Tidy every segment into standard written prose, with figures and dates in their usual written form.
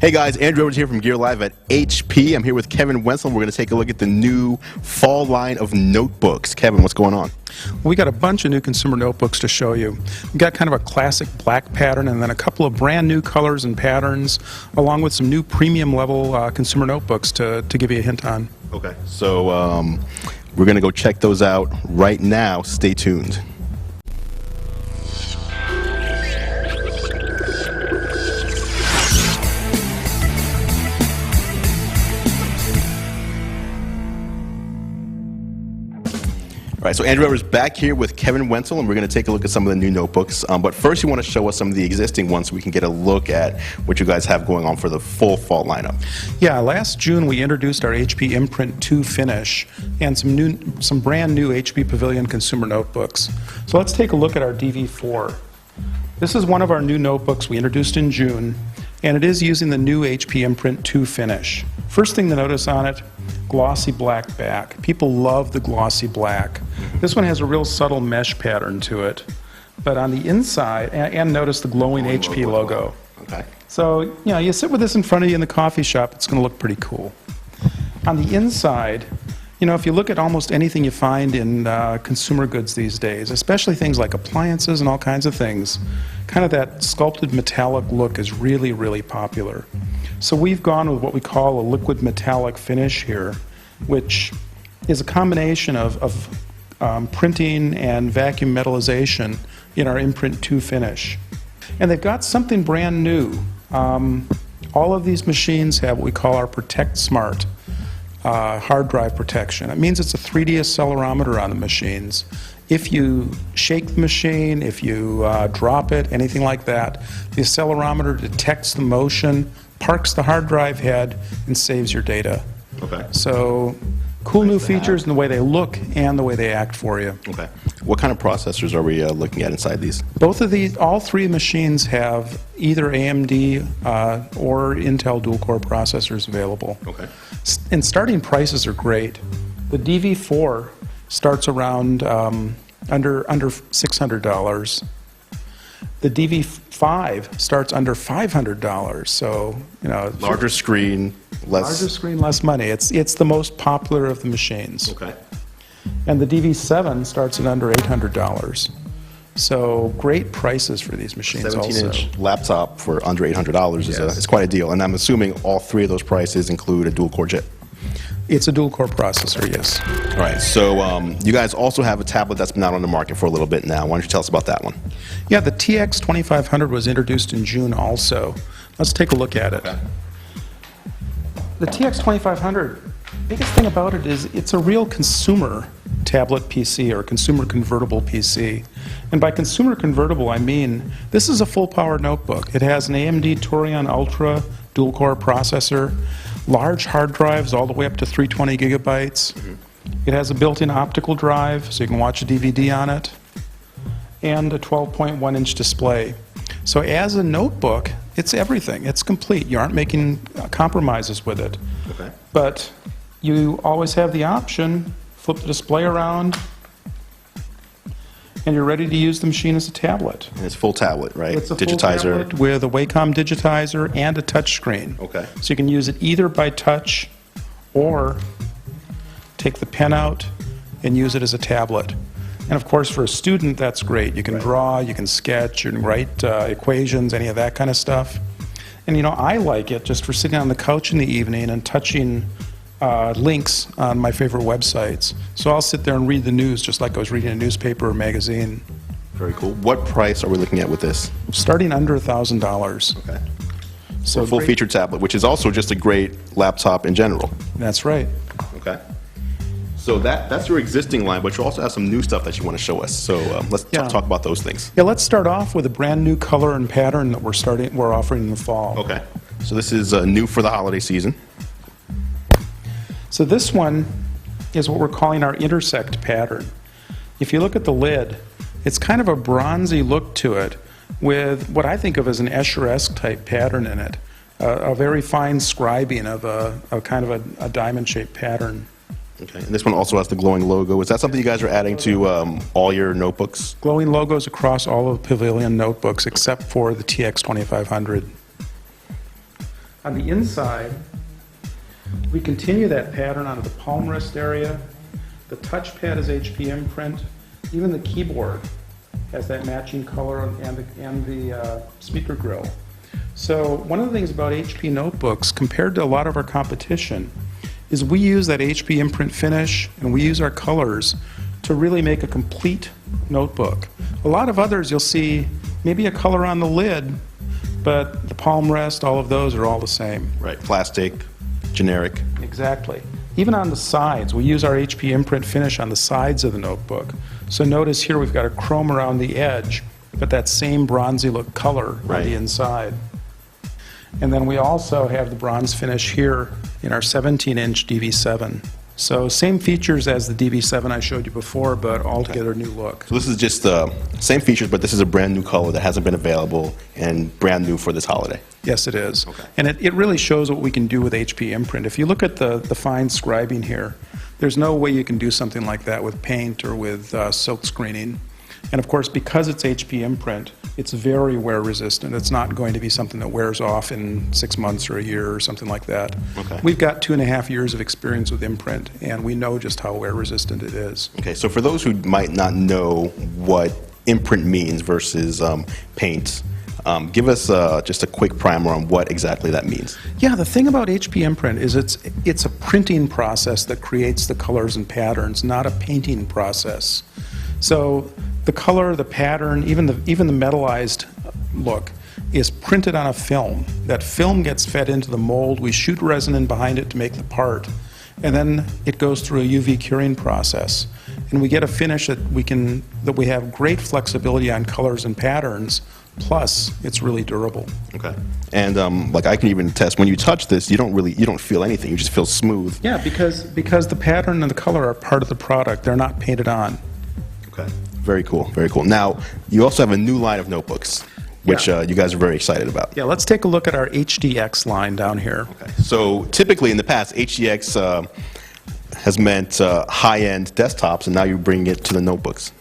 Hey guys, Andru over here from Gear Live at HP. I'm here with Kevin Wentzel. We're going to take a look at the new fall line of notebooks. Kevin, what's going on? We got a bunch of new consumer notebooks to show you. We've got kind of a classic black pattern and then a couple of brand new colors and patterns, along with some new premium level consumer notebooks to give you a hint on. Okay, so we're going to go check those out right now. Stay tuned. All right, so Andru is back here with Kevin Wentzel, and we're going to take a look at some of the new notebooks. But first, you want to show us some of the existing ones so we can get a look at what you guys have going on for the full fall lineup. Yeah, last June we introduced our HP Imprint 2 finish and some brand new HP Pavilion consumer notebooks. So let's take a look at our DV4. This is one of our new notebooks we introduced in June, and it is using the new HP Imprint 2 finish. First thing to notice on it, glossy black back. People love the glossy black. This one has a real subtle mesh pattern to it. But on the inside, and notice the glowing HP logo. Okay. So, you know, you sit with this in front of you in the coffee shop, it's going to look pretty cool. On the inside, you know, if you look at almost anything you find in consumer goods these days, especially things like appliances and all kinds of things, kind of that sculpted metallic look is really, really popular. So we've gone with what we call a liquid metallic finish here, which is a combination of printing and vacuum metallization in our Imprint 2 finish. And they've got something brand new. All of these machines have what we call our Protect Smart hard drive protection. It means it's a 3D accelerometer on the machines. If you shake the machine, if you drop it, anything like that, the accelerometer detects the motion, parks the hard drive head, and saves your data. Okay. So, cool new features in the way they look and the way they act for you. Okay. What kind of processors are we looking at inside these? Both of these, all three machines have either AMD or Intel dual-core processors available. Okay. And starting prices are great. The DV4 starts around under $600. The DV5 starts under $500. So, you know, Larger screen, less money. It's the most popular of the machines. Okay. And the DV7 starts at under $800. So great prices for these machines also. 17-inch laptop for under $800 is quite a deal. And I'm assuming all three of those prices include a dual-core chip. It's a dual-core processor, yes. All right, so you guys also have a tablet that's been out on the market for a little bit now. Why don't you tell us about that one? Yeah, the TX 2500 was introduced in June also. Let's take a look at it. Okay. The TX 2500, biggest thing about it is it's a real consumer tablet PC or consumer convertible PC. And by consumer convertible, I mean this is a full-power notebook. It has an AMD Taurion Ultra dual-core processor, large hard drives all the way up to 320 gigabytes. It has a built-in optical drive, so you can watch a DVD on it, and a 12.1-inch display. So as a notebook, it's everything. It's complete. You aren't making compromises with it. Okay. But you always have the option, flip the display around, and you're ready to use the machine as a tablet. And it's full tablet, right? It's a digitizer. full tablet with a Wacom digitizer and a touch screen. Okay. So you can use it either by touch or take the pen out and use it as a tablet. And of course, for a student, that's great. You can draw, you can sketch, you can write equations, any of that kind of stuff. And you know, I like it just for sitting on the couch in the evening and touching links on my favorite websites. So I'll sit there and read the news just like I was reading a newspaper or magazine. Very cool. What price are we looking at with this? Starting under $1,000. Okay. So full-featured tablet, which is also just a great laptop in general. That's right. Okay. So that's your existing line, but you also have some new stuff that you want to show us. So let's talk about those things. Yeah, let's start off with a brand new color and pattern that we're offering in the fall. Okay. So this is new for the holiday season. So this one is what we're calling our intersect pattern. If you look at the lid, it's kind of a bronzy look to it with what I think of as an Escher-esque type pattern in it. A very fine scribing of a kind of a diamond-shaped pattern. Okay, and this one also has the glowing logo. Is that something you guys are adding to all your notebooks? Glowing logos across all of the Pavilion notebooks except for the TX 2500. On the inside, we continue that pattern onto the palm rest area. The touchpad is HP Imprint. Even the keyboard has that matching color and the speaker grill. So one of the things about HP notebooks, compared to a lot of our competition, is we use that HP Imprint finish and we use our colors to really make a complete notebook. A lot of others you'll see maybe a color on the lid, but the palm rest, all of those are all the same. Right, plastic, generic. Exactly. Even on the sides, we use our HP Imprint finish on the sides of the notebook. So notice here we've got a chrome around the edge, but that same bronzy look color on the inside. And then we also have the bronze finish here in our 17-inch DV7. So same features as the DV7 I showed you before, but altogether new look. So this is just the same features, but this is a brand new color that hasn't been available and brand new for this holiday. Yes, it is. Okay. And it really shows what we can do with HP Imprint. If you look at the fine scribing here, there's no way you can do something like that with paint or with silk screening. And of course, because it's HP Imprint, it's very wear resistant. It's not going to be something that wears off in 6 months or a year or something like that. Okay. We've got 2.5 years of experience with Imprint, and we know just how wear resistant it is. Okay, so for those who might not know what Imprint means versus paint, give us just a quick primer on what exactly that means. Yeah, the thing about HP Imprint is it's a printing process that creates the colors and patterns, not a painting process. So the color, the pattern, even the metallized look is printed on a film. That film gets fed into the mold. We shoot resin in behind it to make the part, and then it goes through a UV curing process, and we get a finish that we have great flexibility on colors and patterns. Plus, it's really durable. Okay. And like I can even test when you touch this, you don't feel anything. You just feel smooth. Yeah, because the pattern and the color are part of the product. They're not painted on. Okay. Very cool. Very cool. Now, you also have a new line of notebooks, which you guys are very excited about. Yeah. Let's take a look at our HDX line down here. Okay. So typically in the past, HDX has meant high-end desktops, and now you bring it to the notebooks.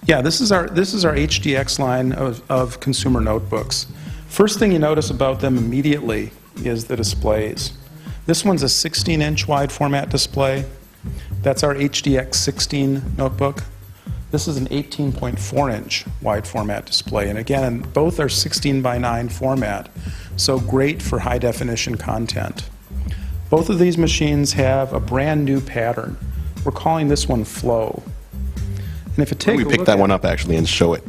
Yeah, this is our HDX line of consumer notebooks. First thing you notice about them immediately is the displays. This one's a 16-inch wide format display. That's our HDX 16 notebook. This is an 18.4-inch wide format display, and again, both are 16:9 format, so great for high definition content. Both of these machines have a brand new pattern. We're calling this one Flow. And if you take we pick that one up actually and show it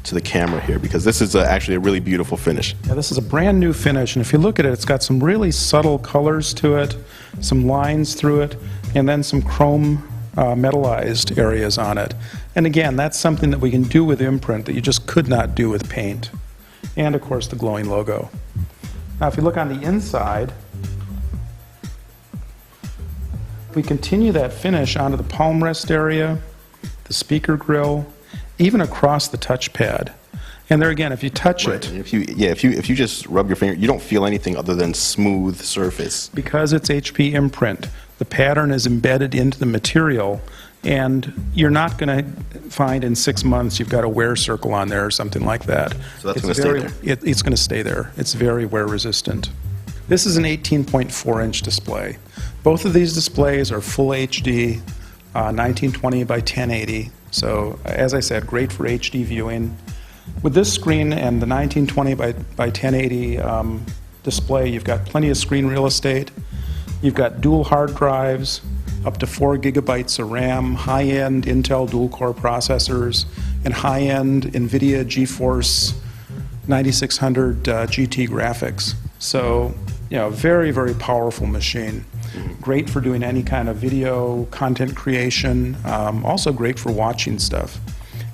to the camera here, because this is actually a really beautiful finish. Yeah, this is a brand new finish, and if you look at it, it's got some really subtle colors to it, some lines through it, and then some chrome metallized areas on it. And again, that's something that we can do with Imprint that you just could not do with paint. And of course, the glowing logo. Now, if you look on the inside, we continue that finish onto the palm rest area, the speaker grill, even across the touchpad. And there again, if you touch it, if you just rub your finger, you don't feel anything other than smooth surface. Because it's HP Imprint, the pattern is embedded into the material, and you're not going to find in 6 months you've got a wear circle on there or something like that. So that's going to stay there. It's going to stay there. It's very wear resistant. This is an 18.4-inch display. Both of these displays are full HD, 1920 by 1080. So as I said, great for HD viewing. With this screen and the 1920 by 1080 display, you've got plenty of screen real estate. You've got dual hard drives, up to 4 gigabytes of RAM, high-end Intel dual-core processors, and high-end NVIDIA GeForce 9600 GT graphics. So, very, very powerful machine. Great for doing any kind of video content creation, also great for watching stuff.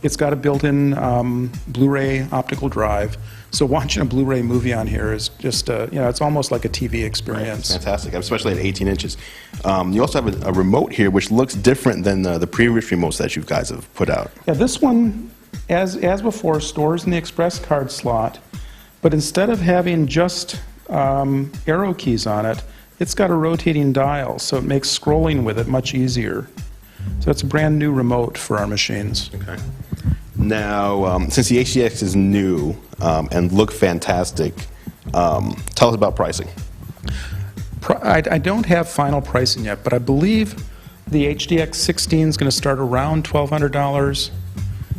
It's got a built-in Blu-ray optical drive, so watching a Blu-ray movie on here is just, it's almost like a TV experience. Right. Fantastic, especially at 18 inches. You also have a remote here which looks different than the previous remotes that you guys have put out. Yeah, this one, as before, stores in the express card slot, but instead of having just arrow keys on it, it's got a rotating dial, so it makes scrolling with it much easier. So it's a brand new remote for our machines. Okay. Now, since the HDX is new and look fantastic, tell us about pricing. I don't have final pricing yet, but I believe the HDX 16 is going to start around $1,200.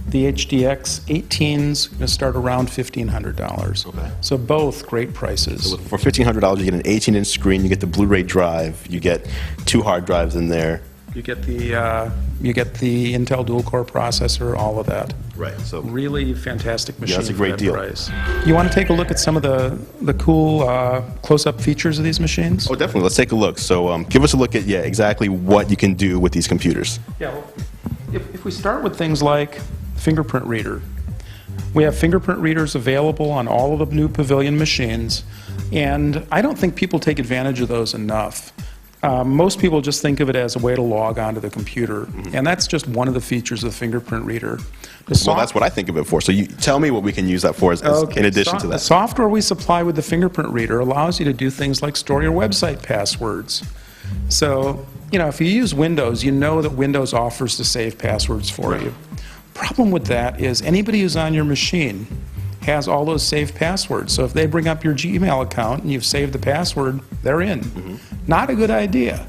The HDX 18 is going to start around $1,500. Okay. So both great prices. So for $1,500, you get an 18-inch screen, you get the Blu-ray drive, you get 2 hard drives in there. You get the Intel dual-core processor, all of that. Right. So Really fantastic machine. yeah, that's a great for that deal. Price. You want to take a look at some of the cool close-up features of these machines? Oh, definitely. Let's take a look. So give us a look at exactly what you can do with these computers. Yeah. Well, if we start with things like fingerprint reader, we have fingerprint readers available on all of the new Pavilion machines, and I don't think people take advantage of those enough. Most people just think of it as a way to log onto the computer, and that's just one of the features of the fingerprint reader. Well, that's what I think of it for. So you tell me what we can use that for in addition to that. The software we supply with the fingerprint reader allows you to do things like store your website passwords. So, if you use Windows, you know that Windows offers to save passwords for you. Problem with that is anybody who's on your machine has all those saved passwords. So if they bring up your Gmail account and you've saved the password, they're in. Not a good idea.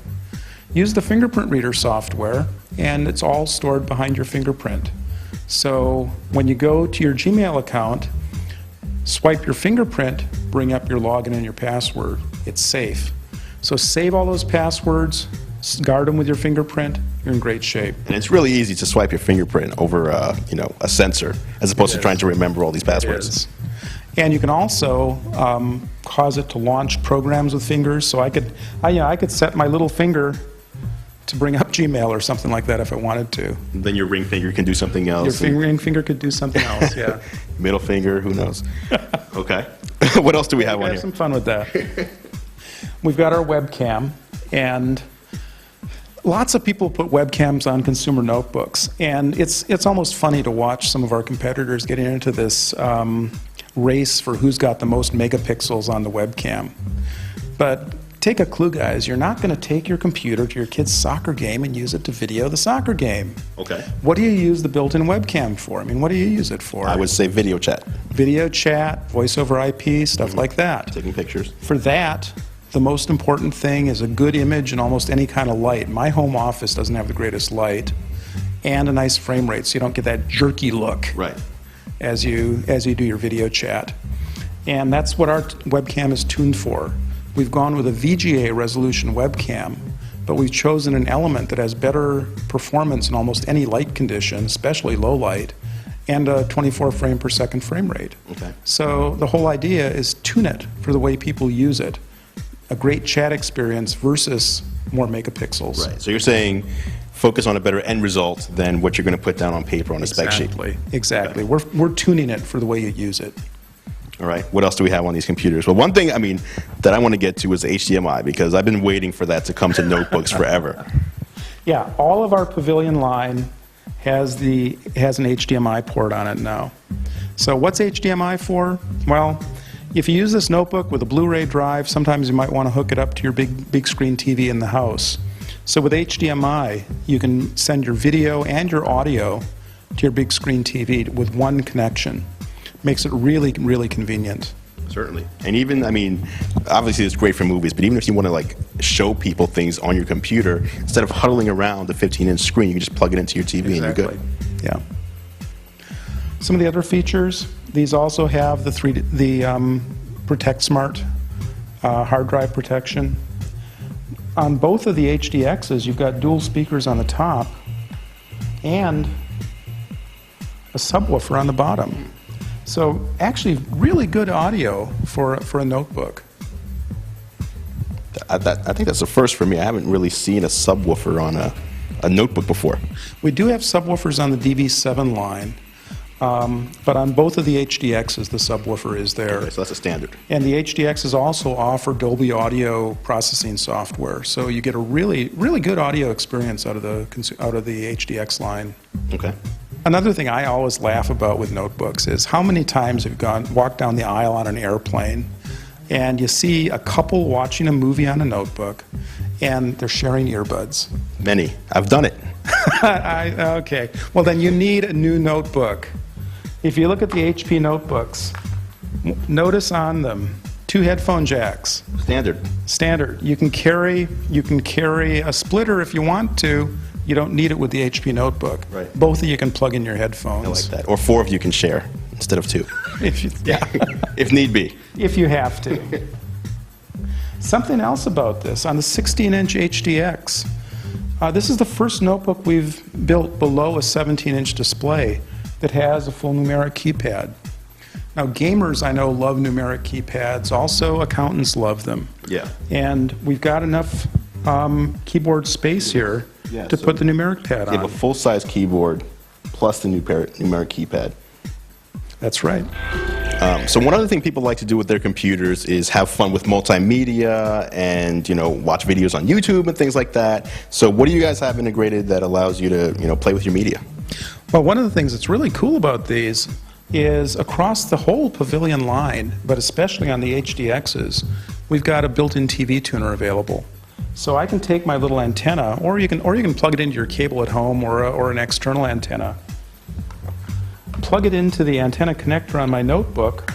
Use the fingerprint reader software, and it's all stored behind your fingerprint. So when you go to your Gmail account, swipe your fingerprint, bring up your login and your password. It's safe. So save all those passwords, guard them with your fingerprint, you're in great shape. And it's really easy to swipe your fingerprint over a sensor as opposed to trying to remember all these passwords. And you can also cause it to launch programs with fingers. So I could set my little finger to bring up Gmail or something like that if I wanted to. Then your ring finger can do something else. Your ring finger could do something else, yeah. Middle finger, who knows? Okay. What else do we have on here? Have some fun with that. We've got our webcam, and lots of people put webcams on consumer notebooks, and it's almost funny to watch some of our competitors getting into this race for who's got the most megapixels on the webcam. But take a clue, guys. You're not going to take your computer to your kid's soccer game and use it to video the soccer game. Okay. What do you use the built-in webcam for? I mean, what do you use it for? I would say video chat. Video chat, voice over IP, stuff like that. Taking pictures. For that, the most important thing is a good image and almost any kind of light. My home office doesn't have the greatest light, and a nice frame rate, so you don't get that jerky look as you do your video chat. And that's what our webcam is tuned for. We've gone with a VGA resolution webcam, but we've chosen an element that has better performance in almost any light condition, especially low light, and a 24 frame per second frame rate. Okay. So the whole idea is tune it for the way people use it. A great chat experience versus more megapixels. Right. So you're saying focus on a better end result than what you're going to put down on paper on a spec sheet. Exactly. Okay. We're tuning it for the way you use it. All right. What else do we have on these computers? Well, one thing, that I want to get to is HDMI, because I've been waiting for that to come to notebooks forever. Yeah. All of our Pavilion line has an HDMI port on it now. So what's HDMI for? Well, if you use this notebook with a Blu-ray drive, sometimes you might want to hook it up to your big screen TV in the house. So with HDMI, you can send your video and your audio to your big screen TV with one connection. Makes it really, really convenient. Certainly. And even, obviously it's great for movies, but even if you want to show people things on your computer, instead of huddling around the 15-inch screen, you can just plug it into your TV and you're good. Yeah. Some of the other features, these also have the Protect Smart hard drive protection. On both of the HDXs, you've got dual speakers on the top and a subwoofer on the bottom. So actually really good audio for a notebook. I think that's a first for me. I haven't really seen a subwoofer on a notebook before. We do have subwoofers on the DV7 line. But on both of the HDXs, the subwoofer is there. Okay, so that's a standard. And the HDXs also offer Dolby audio processing software, so you get a really, really good audio experience out of the HDX line. Okay. Another thing I always laugh about with notebooks is how many times you've walked down the aisle on an airplane, and you see a couple watching a movie on a notebook, and they're sharing earbuds. Many. I've done it. Okay. Well, then you need a new notebook. If you look at the HP notebooks, notice on them 2 headphone jacks. Standard. You can carry a splitter if you want to. You don't need it with the HP Notebook. Right. Both of you can plug in your headphones. I like that. Or 4 of you can share instead of 2. Yeah. If need be. If you have to. Something else about this, on the 16-inch HDX, this is the first notebook we've built below a 17-inch display that has a full numeric keypad. Now, gamers, I know, love numeric keypads. Also, accountants love them. Yeah. And we've got enough keyboard space here to put the numeric pad on. You have a full-size keyboard plus the numeric keypad. That's right. So one other thing people like to do with their computers is have fun with multimedia and, watch videos on YouTube and things like that. So what do you guys have integrated that allows you to, play with your media? Well, one of the things that's really cool about these is across the whole Pavilion line, but especially on the HDXs, we've got a built-in TV tuner available. So I can take my little antenna, or you can plug it into your cable at home or an external antenna. Plug it into the antenna connector on my notebook.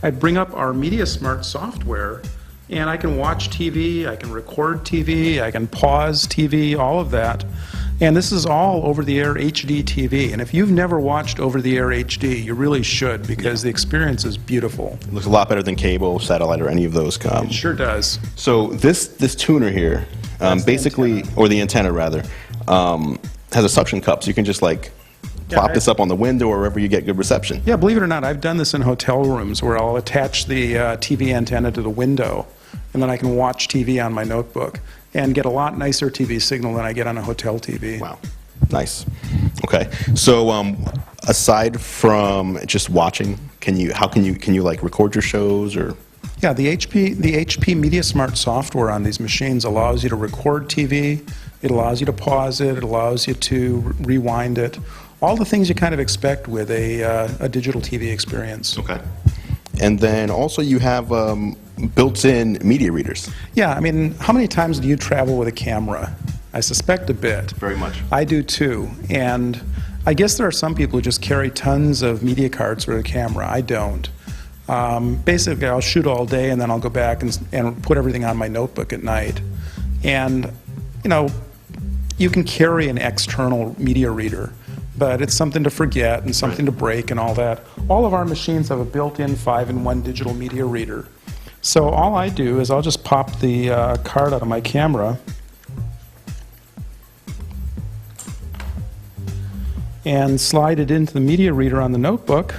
I bring up our MediaSmart software, and I can watch TV, I can record TV, I can pause TV, all of that. And this is all over-the-air HD TV. And if you've never watched over-the-air HD, you really should, because the experience is beautiful. It looks a lot better than cable, satellite, or any of those. It sure does. So this tuner here, basically, or the antenna rather, has a suction cup, so you can just plop this up on the window or wherever you get good reception. Yeah, believe it or not, I've done this in hotel rooms where I'll attach the TV antenna to the window, and then I can watch TV on my notebook and get a lot nicer TV signal than I get on a hotel TV. Wow, nice. Okay, so aside from just watching, can you record your shows or? Yeah, the HP MediaSmart software on these machines allows you to record TV. It allows you to pause it. It allows you to rewind it. All the things you kind of expect with a digital TV experience. Okay. And then also you have built-in media readers. Yeah, I mean, how many times do you travel with a camera? I suspect a bit. Very much. I do too. And I guess there are some people who just carry tons of media cards with a camera. I don't. Basically, I'll shoot all day and then I'll go back and put everything on my notebook at night. And, you can carry an external media reader, but it's something to forget and something to break and all that. All of our machines have a built-in 5-in-1 digital media reader. So all I do is I'll just pop the card out of my camera and slide it into the media reader on the notebook.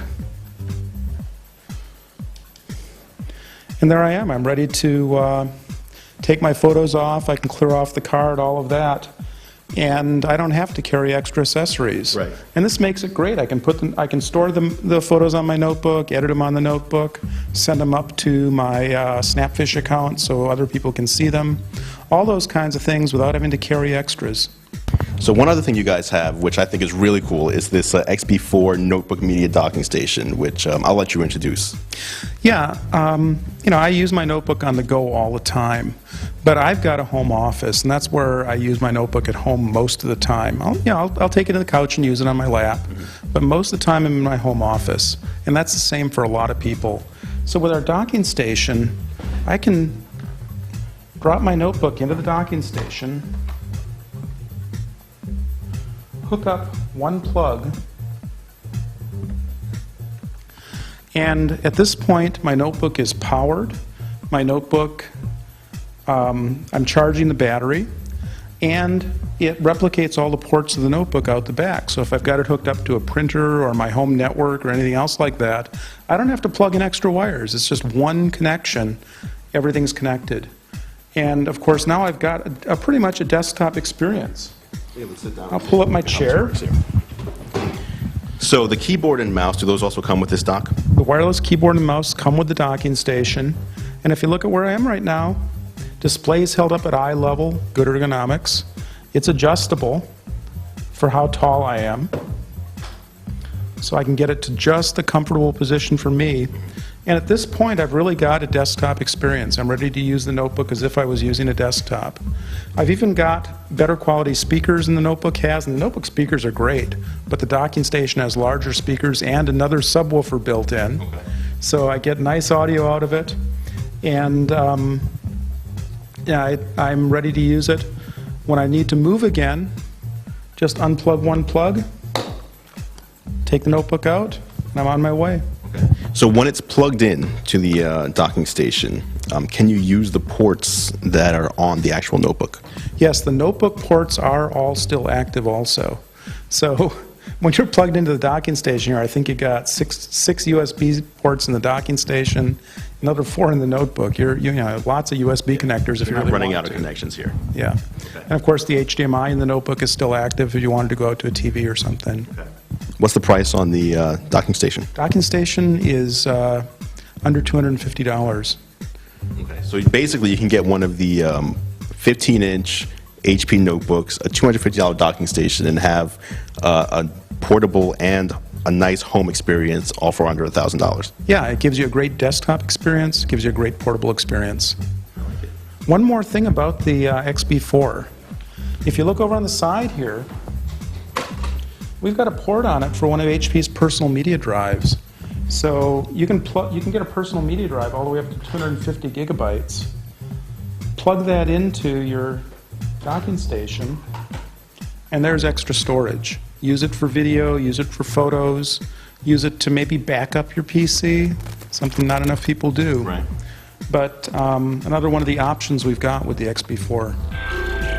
And there I am. I'm ready to take my photos off. I can clear off the card, all of that. And I don't have to carry extra accessories. Right. And this makes it great. I can store the photos on my notebook, edit them on the notebook, send them up to my Snapfish account so other people can see them. All those kinds of things without having to carry extras. So one other thing you guys have, which I think is really cool, is this XB4 notebook media docking station, which I'll let you introduce. Yeah, I use my notebook on the go all the time, but I've got a home office, and that's where I use my notebook at home most of the time. I'll take it to the couch and use it on my lap, but most of the time I'm in my home office, and that's the same for a lot of people. So with our docking station, I can drop my notebook into the docking station, hook up one plug, and at this point my notebook is powered. My notebook, I'm charging the battery, and it replicates all the ports of the notebook out the back. So if I've got it hooked up to a printer or my home network or anything else like that, I don't have to plug in extra wires. It's just one connection. Everything's connected. And of course now I've got pretty much a desktop experience. I'll pull up my chair. So the keyboard and mouse, do those also come with this dock? The wireless keyboard and mouse come with the docking station. And if you look at where I am right now, display is held up at eye level, good ergonomics. It's adjustable for how tall I am. So I can get it to just the comfortable position for me. And at this point, I've really got a desktop experience. I'm ready to use the notebook as if I was using a desktop. I've even got better quality speakers than the notebook has, and the notebook speakers are great, but the docking station has larger speakers and another subwoofer built in. Okay. So I get nice audio out of it, and yeah, I'm ready to use it. When I need to move again, just unplug one plug, take the notebook out, and I'm on my way. Okay. So when it's plugged in to the docking station, can you use the ports that are on the actual notebook? Yes, the notebook ports are all still active also. So when you're plugged into the docking station here, I think you got six USB ports in the docking station, another 4 in the notebook. You know, lots of USB connectors if you're not really running want out of to. connections here. Yeah. Okay. And of course the HDMI in the notebook is still active if you wanted to go out to a TV or something. Okay. What's the price on the docking station? Docking station is under $250. Okay. So basically you can get one of the 15-inch HP notebooks, a $250 docking station, and have a portable and a nice home experience, all for under $1,000. Yeah, it gives you a great desktop experience, gives you a great portable experience. One more thing about the XB4. If you look over on the side here, we've got a port on it for one of HP's personal media drives. So you can get a personal media drive all the way up to 250 gigabytes, plug that into your docking station, and there's extra storage. Use it for video, use it for photos, use it to maybe back up your PC, something not enough people do. Right. But another one of the options we've got with the XB4.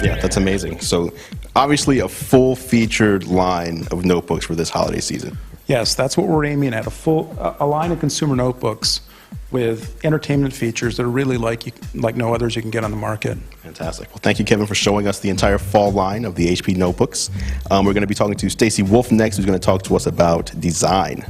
Yeah, that's amazing. So obviously a full-featured line of notebooks for this holiday season. Yes, that's what we're aiming at, a line of consumer notebooks with entertainment features that are really like no others you can get on the market. Fantastic. Well, thank you, Kevin, for showing us the entire fall line of the HP notebooks. We're going to be talking to Stacy Wolf next, who's going to talk to us about design.